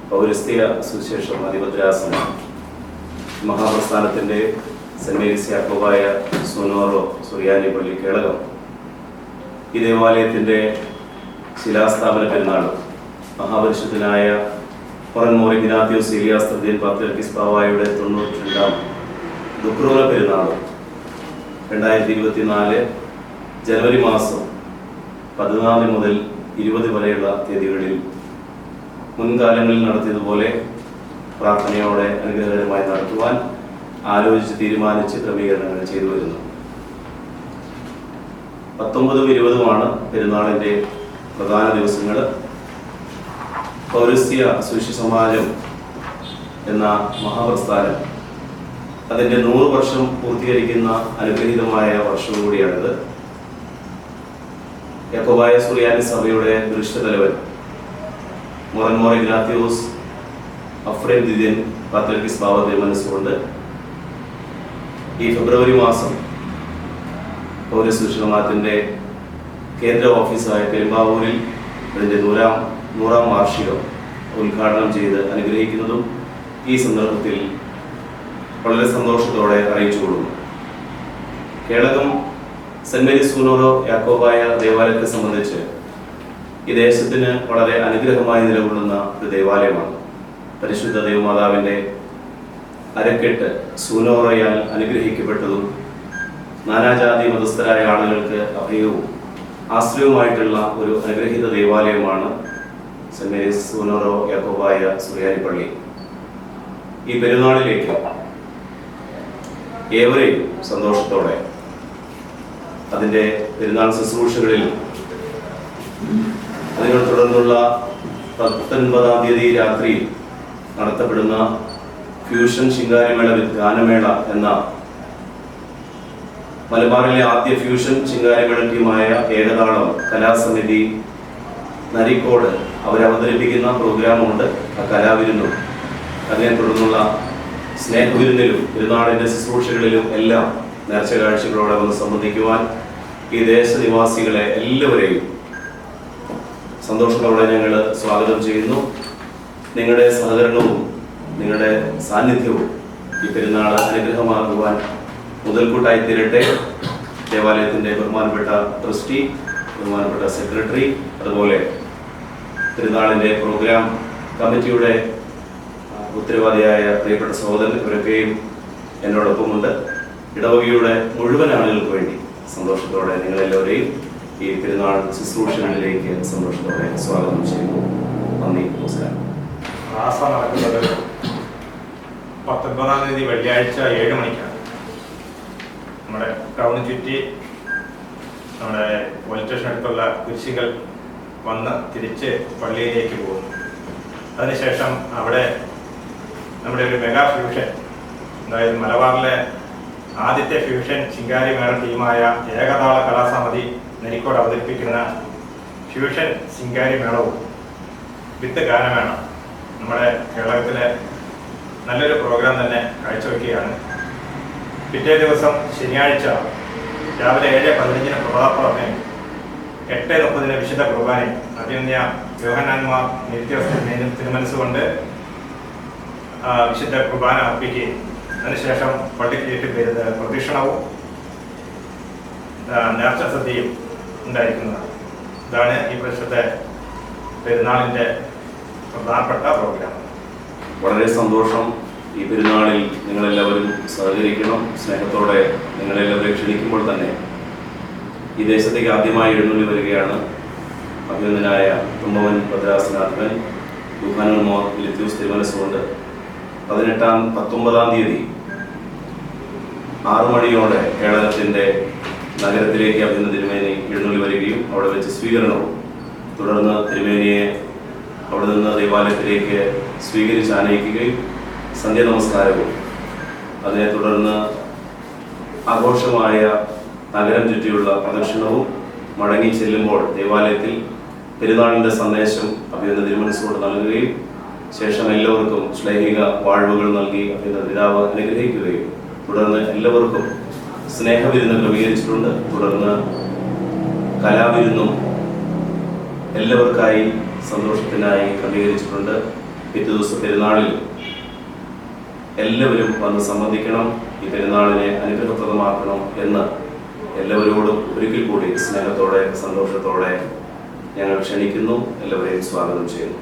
പൗരസ്ത്യ സുവിശേഷം അതിഭദ്രാസന മഹാപ്രസ്ഥാനത്തിൻ്റെ saint Mary's Yakobaya Soonoro സുറിയാനി പള്ളി കേളകം ഈ ദേവാലയത്തിൻ്റെ ശിലാസ്ഥാപന പെരുന്നാളും മഹാപരിശുദ്ധനായ മോർ ഇഗ്നാത്യോസ് ഏലിയാസ് തൃതീയൻ പാത്രിയർക്കീസ് ബാവായുടെ 92ാം ദുഃഖ്രൂല പെരുന്നാളും 2024 ജനുവരി മാസം 14 മുതൽ 20 വരെയുള്ള തീയതികളിൽ മുൻകാലങ്ങളിൽ നടത്തിയതുപോലെ പ്രാർത്ഥനയോടെ അനുഗ്രഹകരമായി നടത്തുവാൻ ആലോചിച്ച് തീരുമാനിച്ച് ക്രമീകരണങ്ങൾ ചെയ്തു വരുന്നു. 19ഉം 20ഉമാണ് പെരുന്നാളിൻ്റെ പ്രധാന ദിവസങ്ങൾ. പൗരസ്ത്യ സുവിശേഷ സമാജം എന്ന മഹാപ്രസ്ഥാനം അതിൻ്റെ 100 വർഷം പൂർത്തീകരിക്കുന്ന അനുഗ്രഹീതമായ വർഷം കൂടിയാണിത്. യാക്കോബായ സുറിയാനി സഭയുടെ ദൃശ്യതലവൻ മോർ ഇഗ്നാത്യോസ് അഫ്രേം ദ്വിതീയൻ പാത്രിയർക്കീസ് ബാവയെ മനസ്സുകൊണ്ട് ഈ ഫെബ്രുവരി മാസം പൗരസ്ത്യ സമാജത്തിൻ്റെ കേന്ദ്ര ഓഫീസായ പെരുമ്പാവൂരിൽ അതിൻ്റെ 100ാം വാർഷികം ഉദ്ഘാടനം ചെയ്ത് അനുഗ്രഹിക്കുന്നതും ഈ സന്ദർഭത്തിൽ വളരെ സന്തോഷത്തോടെ അറിയിച്ചുകൊള്ളുന്നു. കേളകം സെന്റ് മേരീസ് സൂനോറോ യാക്കോബായ ദേവാലയത്തെ സംബന്ധിച്ച് ഈ ദേശത്തിന് വളരെ അനുഗ്രഹമായി നിലകൊള്ളുന്ന ഒരു ദേവാലയമാണ്. പരിശുദ്ധ ദേവമാതാവിൻ്റെ അരക്കെട്ട് സൂനോറയാൽ അനുഗ്രഹിക്കപ്പെട്ടതും നാനാജാതി മതസ്ഥരായ ആളുകൾക്ക് അഭയവും ആശ്രയവുമായിട്ടുള്ള ഒരു അനുഗ്രഹീത ദേവാലയമാണ് സെന്റ് മേരീസ് സൂനോറോ യാക്കോബായ സുറിയാനി പള്ളി. ഈ പെരുന്നാളിലേക്ക് ഏവരെയും സന്തോഷത്തോടെ അതിൻ്റെ പെരുന്നാൾ ശുശ്രൂഷകളിൽ അതിനോട് തുടർന്നുള്ള 19ാം തീയതി രാത്രിയിൽ നടത്തപ്പെടുന്ന ഫ്യൂഷൻ ശിങ്കാരിമേള വിത്ത് ഗാനമേള എന്ന മലബാറിലെ ആദ്യ ഫ്യൂഷൻ ശിങ്കാരിമേള ടീമായ ഏകതാളം കലാസമിതി നരിക്കോട് അവരവതരിപ്പിക്കുന്ന പ്രോഗ്രാമുണ്ട്. ആ കലാവിരുന്നും അതിനെ തുടർന്നുള്ള സ്നേഹവിരുന്നിലും പെരുന്നാളിൻ്റെ ശുശ്രൂഷകളിലും എല്ലാം നേർച്ച കാഴ്ചകളോടെ വന്ന് സംബന്ധിക്കുവാൻ ഈ ദേശനിവാസികളെ എല്ലാവരെയും സന്തോഷത്തോടെ ഞങ്ങൾ സ്വാഗതം ചെയ്യുന്നു. നിങ്ങളുടെ സഹകരണവും നിങ്ങളുടെ സാന്നിധ്യവും ഈ പെരുന്നാൾ അനുഗ്രഹമാകുവാൻ മുതൽക്കൂട്ടായി തീരട്ടെ. ദേവാലയത്തിൻ്റെ ബഹുമാനപ്പെട്ട ട്രസ്റ്റി, ബഹുമാനപ്പെട്ട സെക്രട്ടറി, അതുപോലെ പെരുന്നാളിൻ്റെ പ്രോഗ്രാം കമ്മിറ്റിയുടെ ഉത്തരവാദിയായ പ്രിയപ്പെട്ട സഹോദരൻ, ഇവരൊക്കെയും എന്നോടൊപ്പമുണ്ട്. ഇടവകയുടെ മുഴുവൻ ആളുകൾക്ക് വേണ്ടി സന്തോഷത്തോടെ നിങ്ങളെല്ലാവരെയും ഈ പെരുന്നാൾ ശുശ്രൂഷകളിലേക്ക് സന്തോഷത്തോടെ സ്വാഗതം ചെയ്യുന്നു. നന്ദി, നമസ്കാരം. റാസ നടക്കുന്നത് 19ാം തീയതി വെള്ളിയാഴ്ച 7 മണിക്കാണ്. നമ്മുടെ ടൗൺ ചുറ്റി നമ്മുടെ പോലീസ് സ്റ്റേഷൻ അടുത്തുള്ള കുരിശികൾ വന്ന് തിരിച്ച് പള്ളിയിലേക്ക് പോകുന്നു. അതിനുശേഷം അവിടെ നമ്മുടെ ഒരു മെഗാ ഫ്യൂഷൻ, അതായത് മലബാറിലെ ആദ്യത്തെ ഫ്യൂഷൻ ശിങ്കാരിമേള ടീമായ ഏകതാള കലാസമിതി നരിക്കോട് അവതരിപ്പിക്കുന്ന ഫ്യൂഷൻ ശിങ്കാരിമേളവും വിത്ത് ഗാനമേള നമ്മുടെ കേരളത്തിലെ നല്ലൊരു പ്രോഗ്രാം തന്നെ കാഴ്ചവെക്കുകയാണ്. പിറ്റേ ദിവസം ശനിയാഴ്ച രാവിലെ 7:15 പ്രഭാതപ്രാർത്ഥനയും 8:30 വിശുദ്ധ കുർബാനയും അഭിനന്ദ യോഹന്നാന്മാർ തിരുമനസ്സുകൊണ്ട് വിശുദ്ധ കുർബാന അർപ്പിക്കുകയും അതിനുശേഷം പള്ളിക്ക് ചുറ്റും വരുന്ന പ്രദക്ഷിണവും നേർച്ച സദ്യയും ഉണ്ടായിരിക്കുന്നതാണ്. ഇതാണ് ഈ പ്രദേശത്തെ പെരുന്നാളിൻ്റെ പ്രധാനപ്പെട്ട പ്രോഗ്രാം. വളരെ സന്തോഷം. ഈ പെരുന്നാളിൽ നിങ്ങളെല്ലാവരും സഹകരിക്കണം. സ്നേഹത്തോടെ നിങ്ങളെല്ലാവരും ക്ഷണിക്കുമ്പോൾ തന്നെ ഈ ദേശത്തേക്ക് ആദ്യമായി എഴുന്നള്ളി വരികയാണ് അഭിനന്ദനായ തുമ്പവൻ ഭദ്രാസനാഥൻ മോർ ഇഗ്നാത്യോസ് തിരുമനസ്സുകൊണ്ട് 19ാം തീയതി 6 മണിയോടെ കേരളത്തിൻ്റെ നഗരത്തിലേക്ക് അഭിനന്ദ തിരുമേനി എഴുന്നള്ളി വരികയും അവിടെ വെച്ച് സ്വീകരണവും തുടർന്ന് തിരുമേനിയെ അവിടെ നിന്ന് ദേവാലയത്തിലേക്ക് സ്വീകരിച്ച് ആനയിക്കുകയും സന്ധ്യ നമസ്കാരവും അതിനെ തുടർന്ന് ആഘോഷമായ നഗരം ചുറ്റിയുള്ള പ്രദക്ഷിണവും മടങ്ങി ചെല്ലുമ്പോൾ ദേവാലയത്തിൽ പെരുന്നാളിൻ്റെ സന്ദേശം അഭിനന്ദ തിരുമനസ്സോട് നൽകുകയും ശേഷം എല്ലാവർക്കും ശ്ലൈഹിക വാഴ്വുകൾ നൽകി അഭിനന്ദ പിതാവ് അനുഗ്രഹിക്കുകയും തുടർന്ന് എല്ലാവർക്കും സ്നേഹവിരുന്ന് ക്രമീകരിച്ചിട്ടുണ്ട്. തുടർന്ന് കലാവിരുന്നും എല്ലാവർക്കായി സന്തോഷത്തിനായി ക്രമീകരിച്ചിട്ടുണ്ട്. പിറ്റേ ദിവസം പെരുന്നാളിൽ എല്ലാവരും വന്ന് സംബന്ധിക്കണം, ഈ പെരുന്നാളിനെ അനുഗ്രഹപ്രദമാക്കണം എന്ന് എല്ലാവരോടും ഒരിക്കൽ കൂടി സ്നേഹത്തോടെ സന്തോഷത്തോടെ ഞങ്ങൾ ക്ഷണിക്കുന്നു, എല്ലാവരെയും സ്വാഗതം ചെയ്യുന്നു.